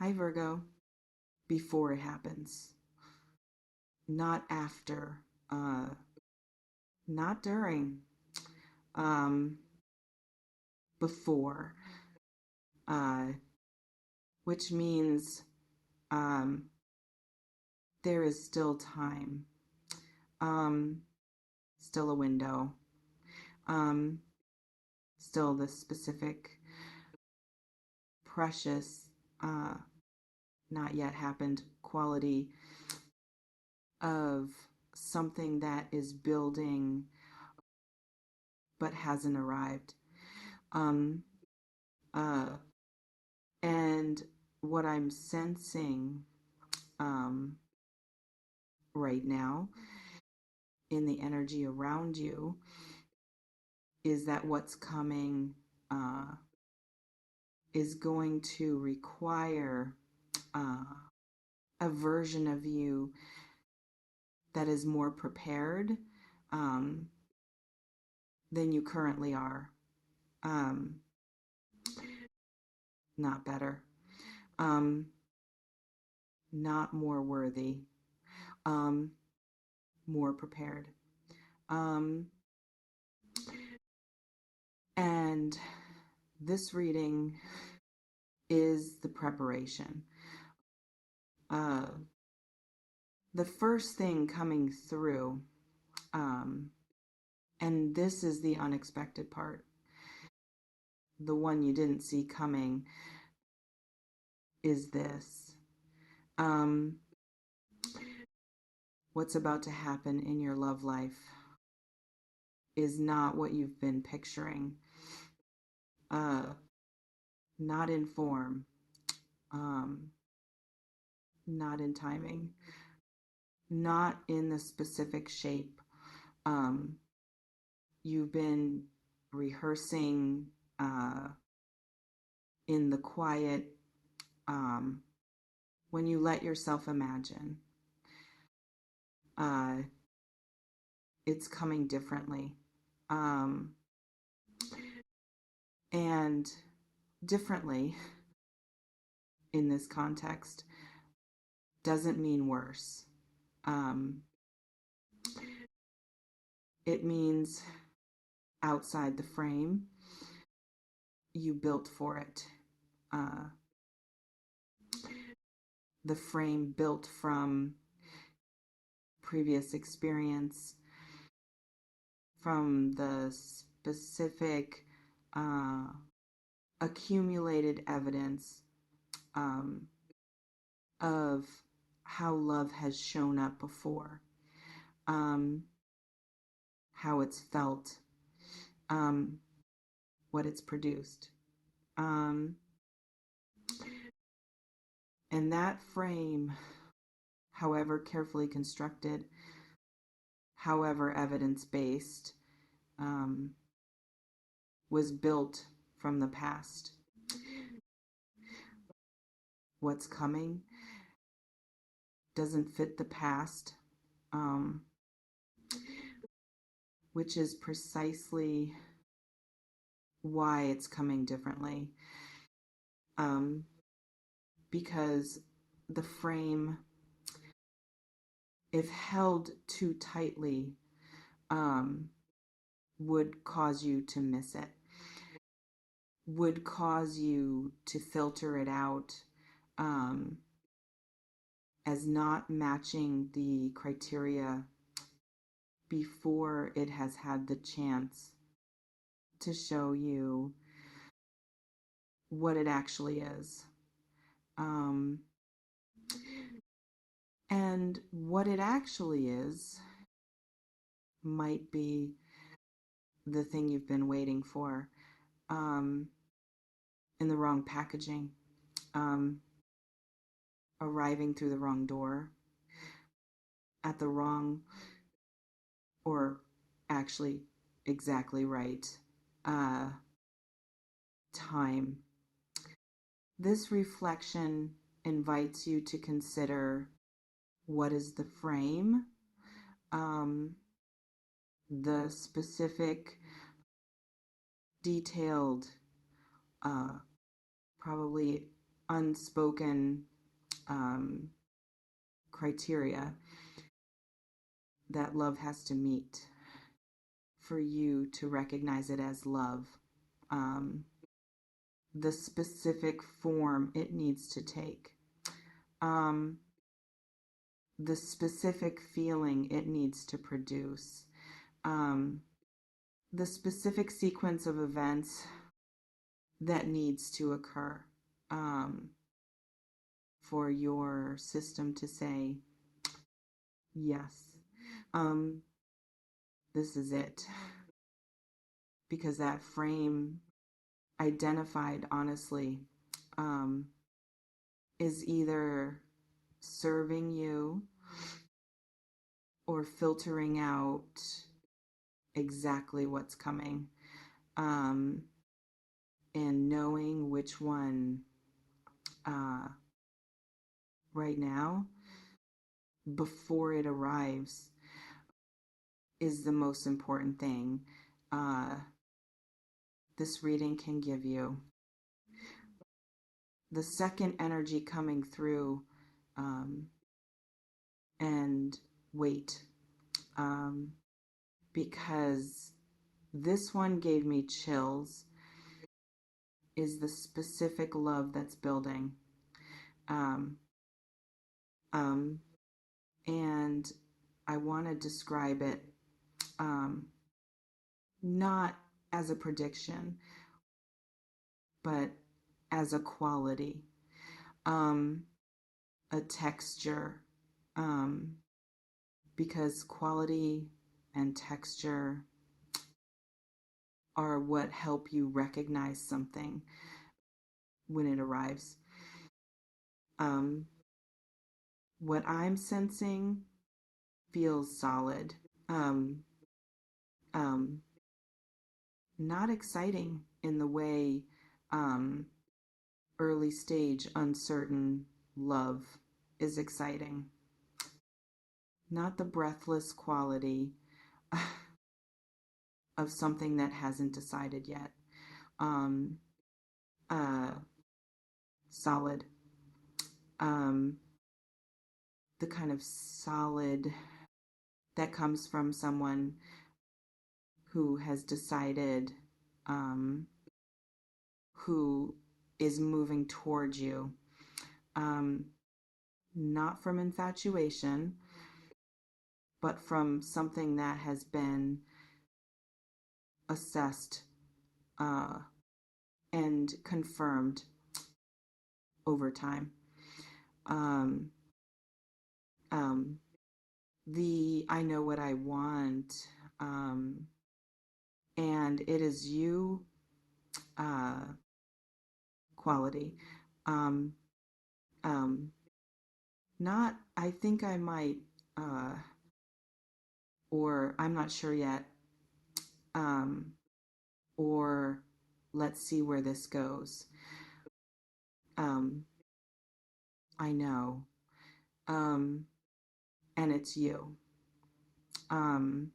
Hi, Virgo. Before it happens, not after, not during, um, before, uh, which means um, there is still time, um, still a window, um, still the specific, precious, uh, not yet happened quality of something that is building but hasn't arrived. Um, uh, and what I'm sensing um, right now in the energy around you is that what's coming is going to require uh, a version of you that is more prepared um, than you currently are. Um, not better. Um, not more worthy. Um, more prepared. Um, and this reading is the preparation. Uh, the first thing coming through, and this is the unexpected part, the one you didn't see coming, is this. Um, what's about to happen in your love life is not what you've been picturing, uh, not in form, um, not in timing, not in the specific shape. Um, you've been rehearsing in the quiet um, when you let yourself imagine. Uh, it's coming differently. Um, and differently in this context doesn't mean worse. Um, it means outside the frame, you built for it. Uh, the frame built from previous experience, from the specific uh, accumulated evidence um, of how love has shown up before, um, how it's felt, um, what it's produced. Um, and that frame, however carefully constructed, however evidence based, um, was built from the past. What's coming doesn't fit the past, um, which is precisely why it's coming differently. Um, because the frame, if held too tightly, um, would cause you to miss it, would cause you to filter it out um, as not matching the criteria before it has had the chance to show you what it actually is. Um, and what it actually is might be the thing you've been waiting for um, in the wrong packaging, um, arriving through the wrong door, at the wrong, or actually exactly right uh, time. This reflection invites you to consider what is the frame, um, the specific, detailed, uh, probably unspoken um, criteria that love has to meet for you to recognize it as love. Um, the specific form it needs to take, um, the specific feeling it needs to produce, um, the specific sequence of events that needs to occur for your system to say, yes, um, this is it. Because that frame identified honestly um, is either serving you or filtering out exactly what's coming, um, and knowing which one uh, right now before it arrives is the most important thing uh, this reading can give you. The second energy coming through, um, and wait, um, because this one gave me chills, is the specific love that's building. Um, um, and I want to describe it not as a prediction, but as a quality, um, a texture, um, because quality and texture are what help you recognize something when it arrives. Um, what I'm sensing feels solid. Um, um, Not exciting in the way um, early stage uncertain love is exciting. Not the breathless quality of something that hasn't decided yet. Um, uh, Solid. Um, the kind of solid that comes from someone who has decided, um, who is moving towards you. Um, Not from infatuation, but from something that has been assessed uh, and confirmed over time. Um, um, the I know what I want, um, and it is you uh, quality. Um, um, Not, I think I might, uh, or I'm not sure yet, um, or let's see where this goes. Um, I know. Um, and it's you. Um,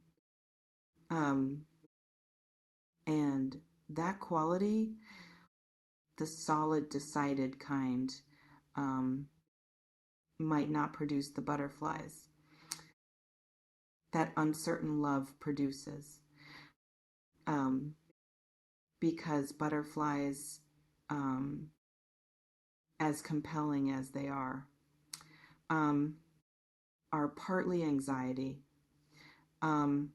um, and that quality, the solid, decided kind, um, might not produce the butterflies that uncertain love produces. Um, because butterflies, um, as compelling as they um, are partly anxiety, um,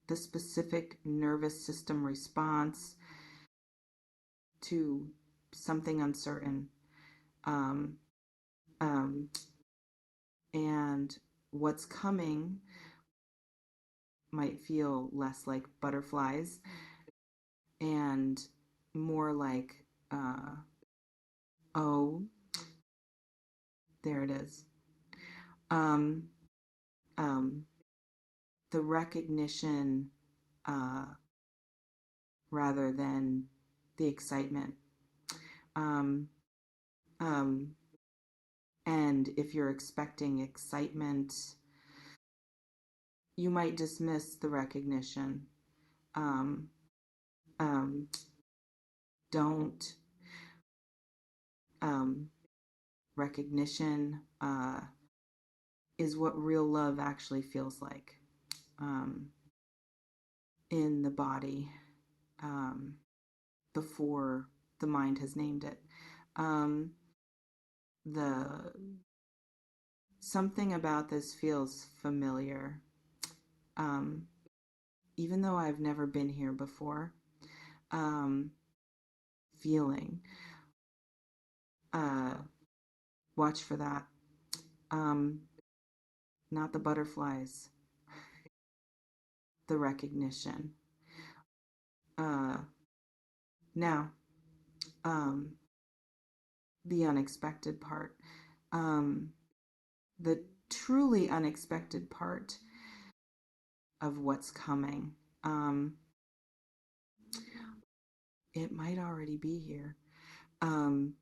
the specific nervous system response to something uncertain. Um, um, and what's coming might feel less like butterflies and more like, oh, there it is. Um, um, the recognition uh, rather than the excitement. Um, um, and if you're expecting excitement, you might dismiss the recognition. Um, um, don't um, recognition is what real love actually feels like um, in the body um, before the mind has named it. Um, the something about this feels familiar, um, even though I've never been here before. Um, feeling. Uh, watch for that. Um, not the butterflies, the recognition. Uh, now, um, the unexpected part. Um, the truly unexpected part of what's coming. Um, it might already be here, um,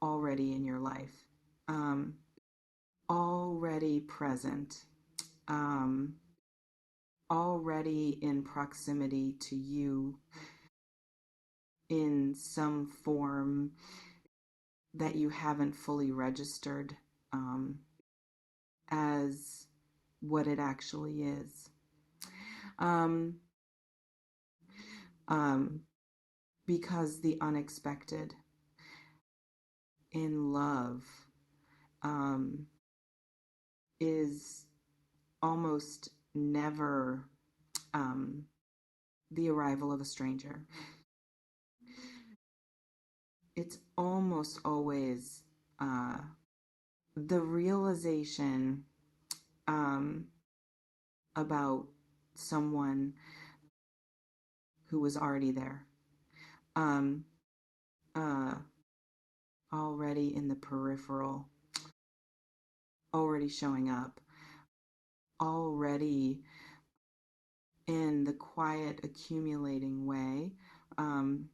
already in your life, um, already present, um, already in proximity to you in some form that you haven't fully registered as what it actually is. Um, um, because the unexpected in love um, is almost never um, the arrival of a stranger. It's almost always uh, the realization um, about someone who was already there, um, uh, already in the peripheral, already showing up, already in the quiet, accumulating way, um,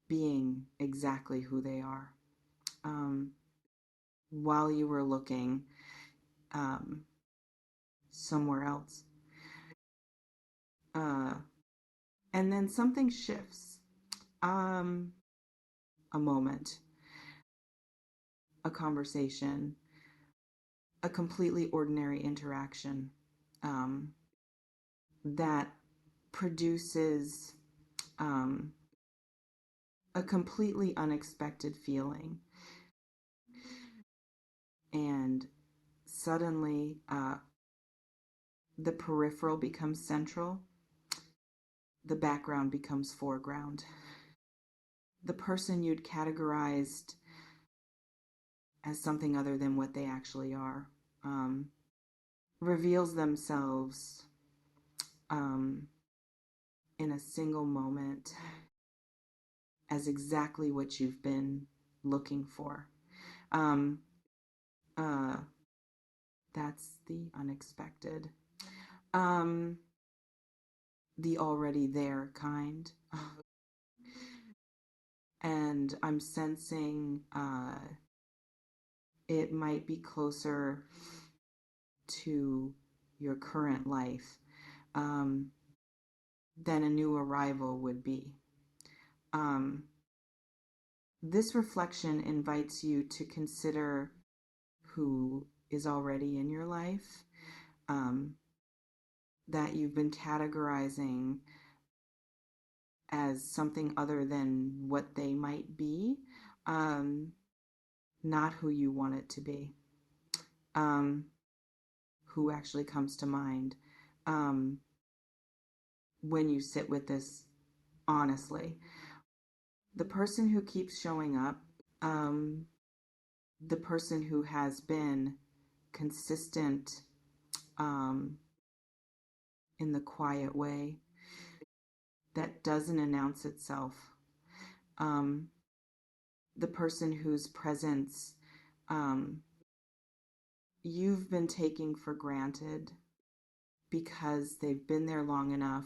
being exactly who they are. Um, while you were looking um, somewhere else. Uh, and then something shifts. Um, a moment, a conversation, a completely ordinary interaction um, that produces um, a completely unexpected feeling. And suddenly, the peripheral becomes central, the background becomes foreground. The person you'd categorized as something other than what they actually are um, reveals themselves um, in a single moment as exactly what you've been looking for. Um, uh, that's the unexpected. Um, the already there kind. And I'm sensing it might be closer to your current life than a new arrival would be. Um, this reflection invites you to consider who is already in your life, um, that you've been categorizing as something other than what they might be, um, not who you want it to be. Who actually comes to mind um, when you sit with this honestly? The person who keeps showing up, um, the person who has been consistent um, in the quiet way that doesn't announce itself, um, the person whose presence um, you've been taking for granted because they've been there long enough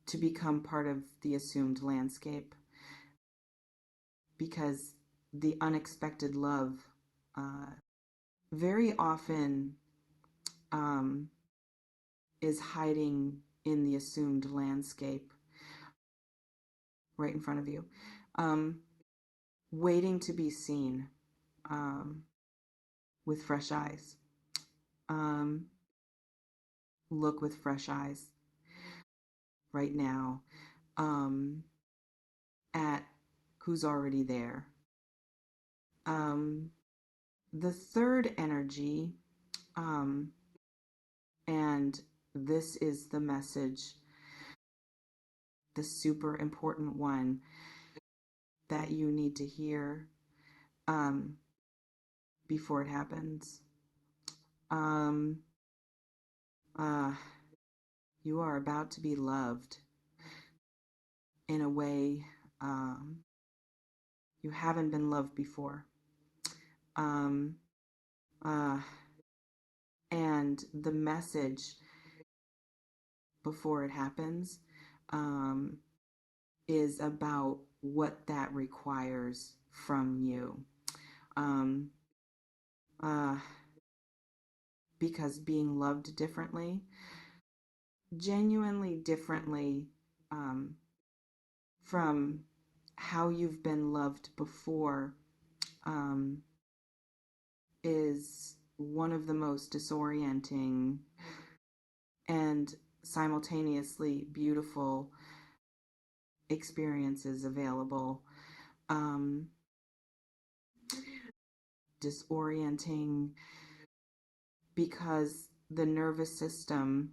to become part of the assumed landscape, because the unexpected love uh, very often um, is hiding in the assumed landscape right in front of you. Um, Waiting to be seen, um, with fresh eyes. Um, Look with fresh eyes right now, um, at who's already there. Um, the third energy, um, and this is the message, the super important one that you need to hear, um, before it happens. Um, uh, you are about to be loved in a way, um, you haven't been loved before. Um, uh, and the message before it happens, um, is about what that requires from you. Um, uh, because being loved differently, genuinely differently, um, from how you've been loved before, um, is one of the most disorienting and simultaneously beautiful experiences available. Um, Disorienting because the nervous system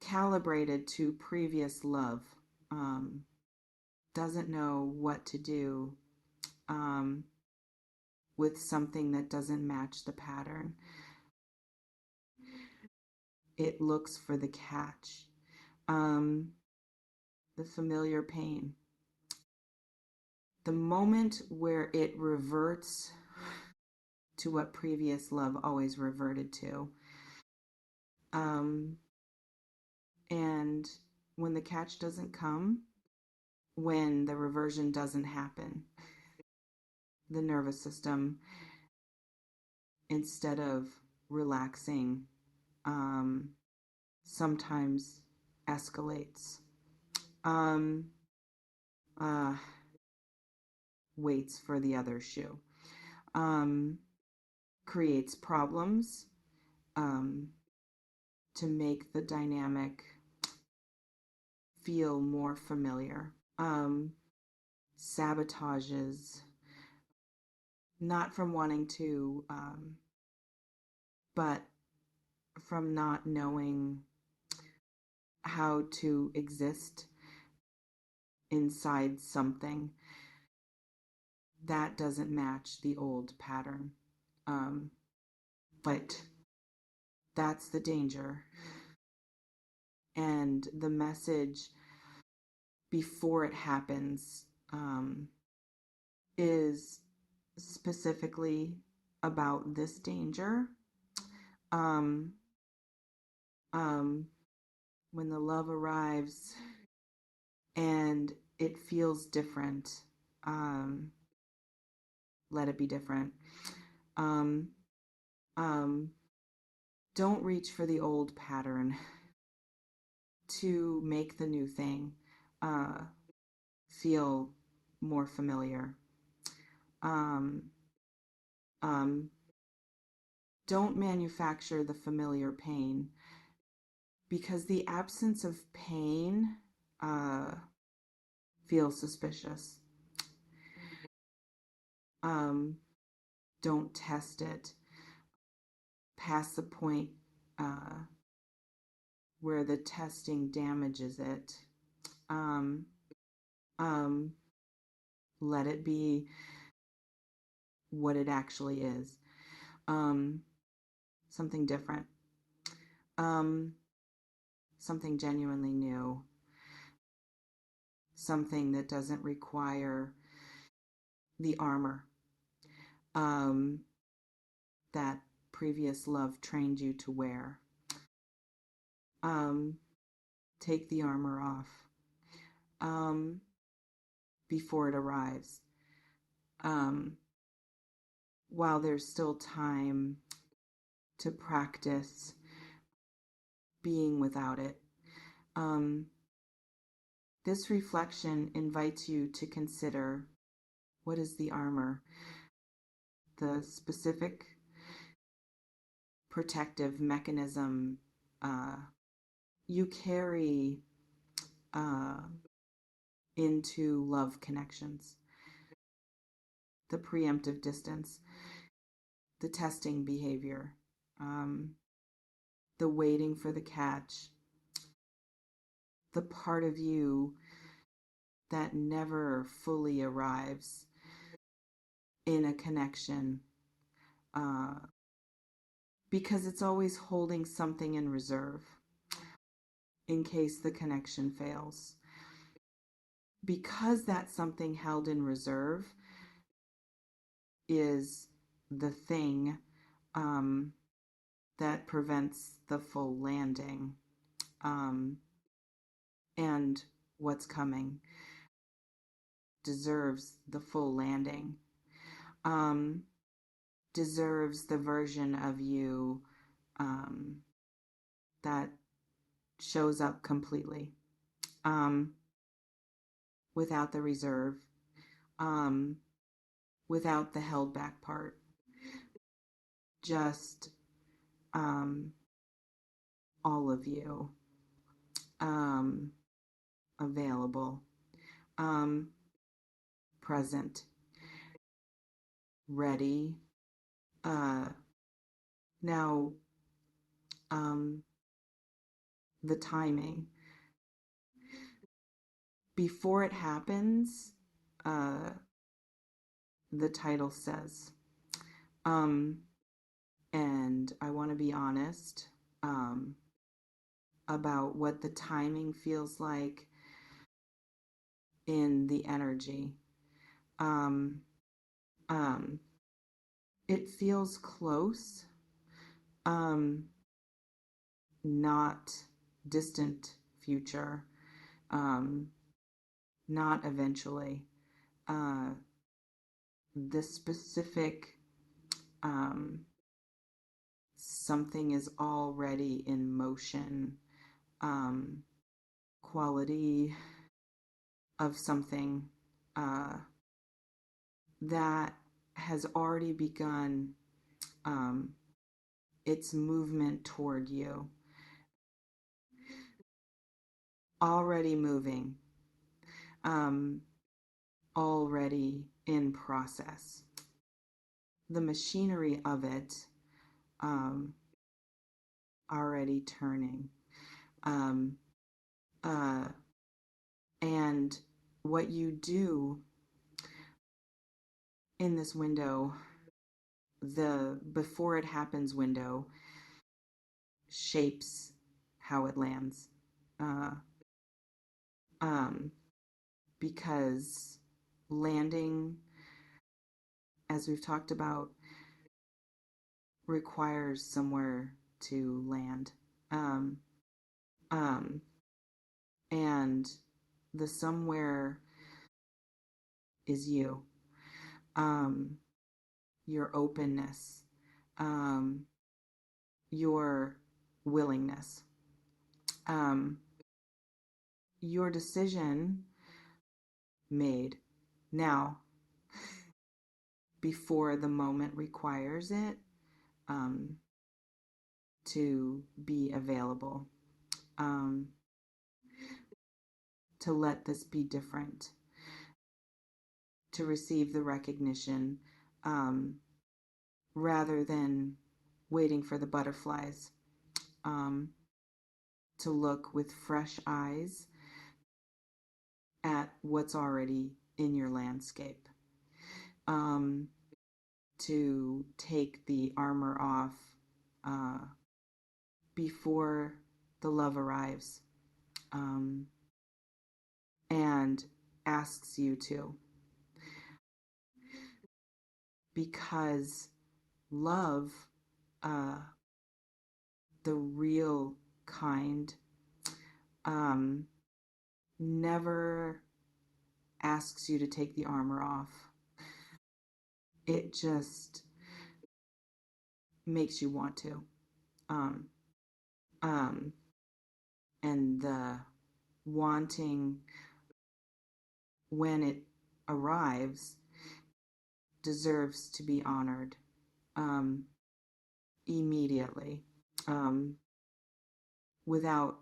calibrated to previous love, um, doesn't know what to do, um, with something that doesn't match the pattern. It looks for the catch, um, the familiar pain. The moment where it reverts to what previous love always reverted to, um, and when the catch doesn't come, when the reversion doesn't happen, the nervous system, instead of relaxing, um, sometimes escalates, um, uh, waits for the other shoe, um, creates problems, um, to make the dynamic feel more familiar, um, sabotages, not from wanting to, but from not knowing how to exist inside something that doesn't match the old pattern. Um, but that's the danger. And the message before it happens, is specifically about this danger. Um, um, when the love arrives and it feels different, um, let it be different. Um, um, don't reach for the old pattern to make the new thing, uh, feel more familiar. Um, um, don't manufacture the familiar pain, because the absence of pain, uh, feels suspicious. Um, don't test it past the point, uh, where the testing damages it. Um, um, Let it be what it actually is, um, something different, um, something genuinely new, something that doesn't require the armor, um, that previous love trained you to wear. Um, Take the armor off, um, before it arrives, um, while there's still time to practice being without it. Um, This reflection invites you to consider, what is the armor? The specific protective mechanism you carry uh, into love connections, the preemptive distance, the testing behavior, um, the waiting for the catch, the part of you that never fully arrives in a connection uh, because it's always holding something in reserve in case the connection fails. Because that something held in reserve is the thing um, that prevents the full landing um, and what's coming deserves the full landing, um, deserves the version of you um, that shows up completely um, without the reserve, um, without the held back part, just um, all of you um, available, um, present, ready. Uh, now, um, the timing. Before it happens, uh, the title says. Um, and I want to be honest um, about what the timing feels like in the energy. Um, um, it feels close, um, not distant future, um, not eventually. Uh, the specific um, something is already in motion um, quality of something uh, that has already begun um, its movement toward you, already moving, um, already in process. The machinery of it um, already turning. Um, uh, and what you do in this window, the before it happens window, shapes how it lands. Uh, um, because landing, as we've talked about, requires somewhere to land. Um, um, and the somewhere is you, um, your openness, um, your willingness, um, your decision made now before the moment requires it um, to be available, um, to let this be different, to receive the recognition um, rather than waiting for the butterflies, um, to look with fresh eyes at what's already in your landscape, um, to take the armor off uh, before the love arrives um, and asks you to. Because love, uh, the real kind, um, never asks you to take the armor off. It just makes you want to. Um, um, and the wanting when it arrives, deserves to be honored um, immediately, um, without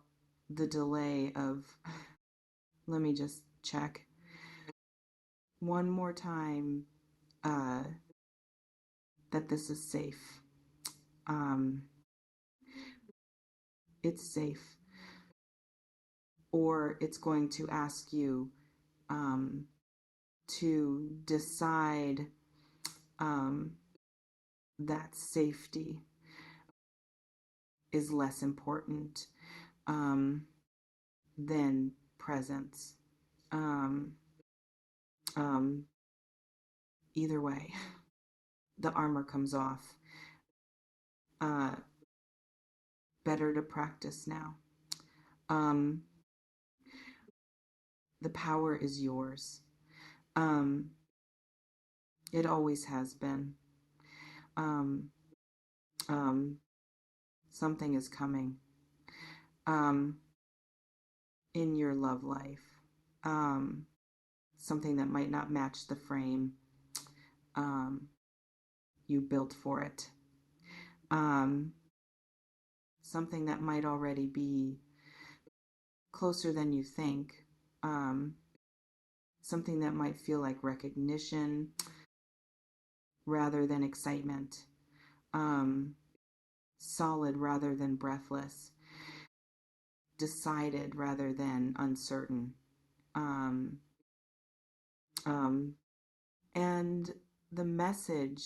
the delay of, let me just check one more time uh, that this is safe. Um, it's safe. Or it's going to ask you um, to decide um, that safety is less important um, than presence. Um, um, Either way, the armor comes off. Uh, Better to practice now. Um, the power is yours. Um, it always has been. Um, um, Something is coming um, in your love life. Um, Something that might not match the frame um, you built for it. Um, Something that might already be closer than you think. Um, Something that might feel like recognition rather than excitement. Um, Solid rather than breathless. Decided rather than uncertain. Um, um, and the message,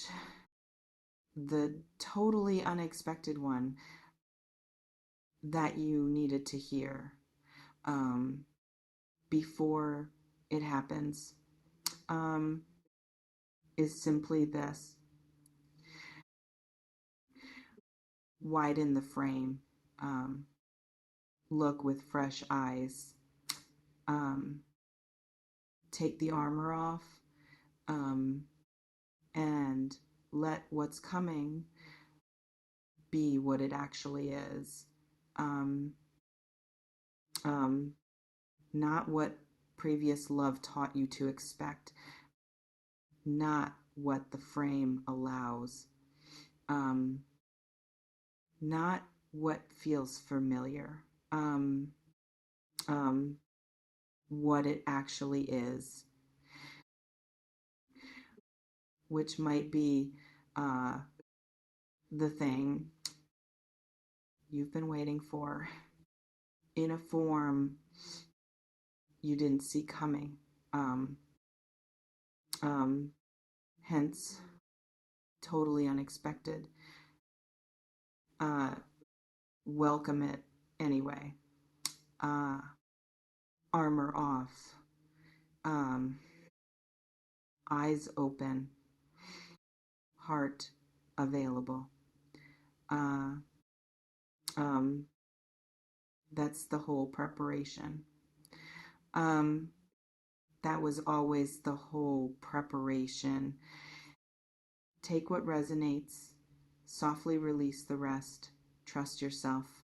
the totally unexpected one that you needed to hear um, before it happens, um, is simply this: widen the frame, um, look with fresh eyes, um, take the armor off, um, and let what's coming be what it actually is. Um, um, Not what previous love taught you to expect, not what the frame allows, um, not what feels familiar, um, um, what it actually is, which might be uh, the thing you've been waiting for in a form you didn't see coming. Um, um, Hence, totally unexpected. Uh, Welcome it anyway. Uh, Armor off. Um, Eyes open. Heart available. Uh, um, that's the whole preparation. Um, that was always the whole preparation. Take what resonates, softly release the rest, trust yourself.